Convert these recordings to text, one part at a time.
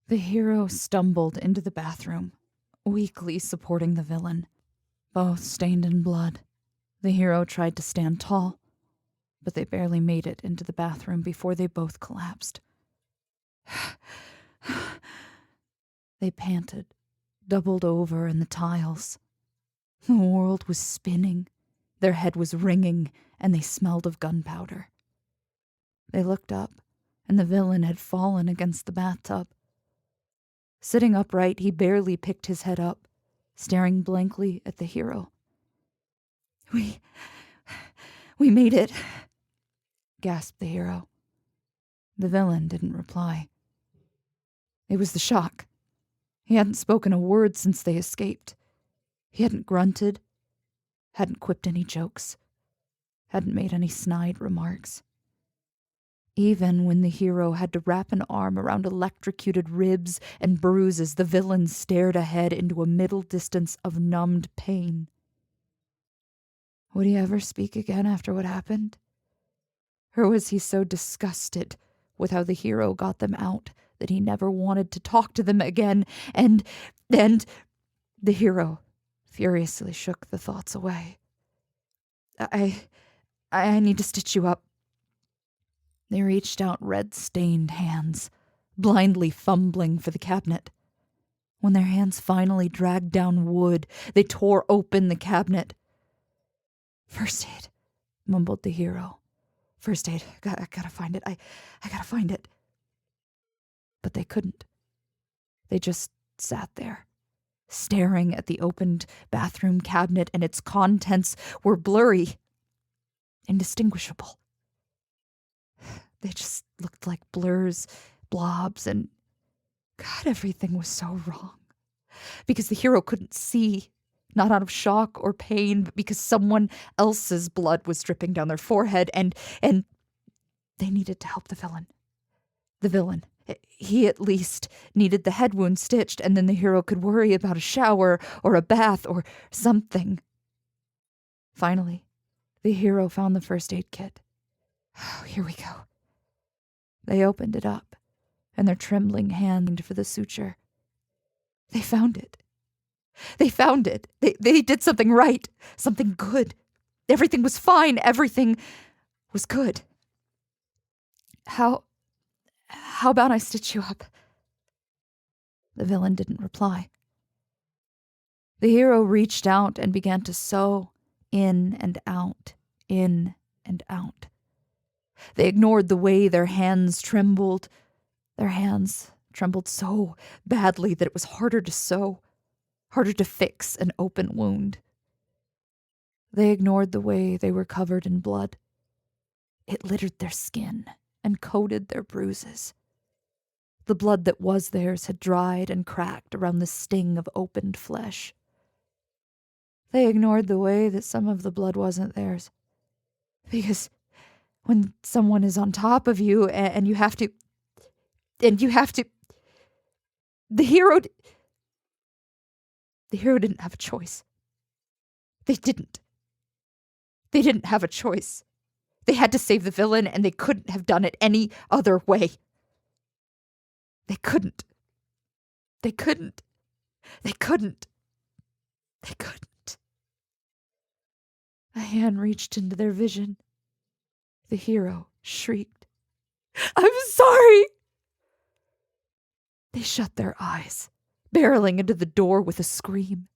The hero stumbled into the bathroom, weakly supporting the villain, both stained in blood. The hero tried to stand tall, but they barely made it into the bathroom before they both collapsed. They panted, doubled over in the tiles. The world was spinning, their head was ringing, and they smelled of gunpowder. They looked up, and the villain had fallen against the bathtub. Sitting upright, he barely picked his head up, staring blankly at the hero. We made it, gasped the hero. The villain didn't reply. It was the shock. He hadn't spoken a word since they escaped. He hadn't grunted, hadn't quipped any jokes, hadn't made any snide remarks. Even when the hero had to wrap an arm around electrocuted ribs and bruises, the villain stared ahead into a middle distance of numbed pain. Would he ever speak again after what happened? Or was he so disgusted with how the hero got them out that he never wanted to talk to them again? And the hero furiously shook the thoughts away. I need to stitch you up. They reached out red-stained hands, blindly fumbling for the cabinet. When their hands finally dragged down wood, they tore open the cabinet. First aid, mumbled the hero. First aid. I gotta find it. I gotta find it. But they couldn't. They just sat there, staring at the opened bathroom cabinet, and its contents were blurry, indistinguishable. They just looked like blurs, blobs, and God, everything was so wrong. Because the hero couldn't see, not out of shock or pain, but because someone else's blood was dripping down their forehead, and they needed to help the villain. The villain. He at least needed the head wound stitched, and then the hero could worry about a shower or a bath or something. Finally, the hero found the first aid kit. Oh, here we go. They opened it up, and their trembling hand for the suture. They found it. They found it. They did something right, something good. Everything was fine. Everything was good. How about I stitch you up? The villain didn't reply. The hero reached out and began to sew in and out, in and out. They ignored the way their hands trembled. Their hands trembled so badly that it was harder to sew, harder to fix an open wound. They ignored the way they were covered in blood. It littered their skin and coated their bruises. The blood that was theirs had dried and cracked around the sting of opened flesh. They ignored the way that some of the blood wasn't theirs. Because when someone is on top of you and you have to, the hero didn't have a choice. They didn't have a choice. They had to save the villain, and they couldn't have done it any other way. They couldn't. A hand reached into their vision. The hero shrieked, "I'm sorry!" They shut their eyes, barreling into the door with a scream.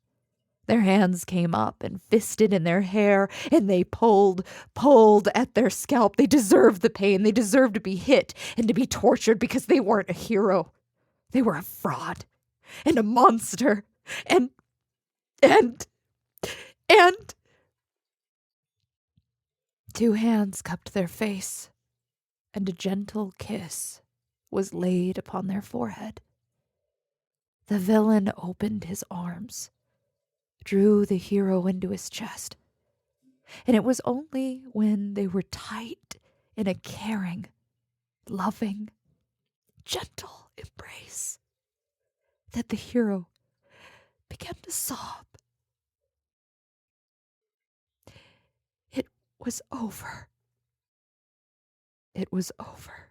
Their hands came up and fisted in their hair, and they pulled at their scalp. They deserved the pain. They deserved to be hit and to be tortured because they weren't a hero. They were a fraud and a monster and two hands cupped their face, and a gentle kiss was laid upon their forehead. The villain opened his arms, drew the hero into his chest, and it was only when they were tight in a caring, loving, gentle embrace that the hero began to sob. It was over. It was over.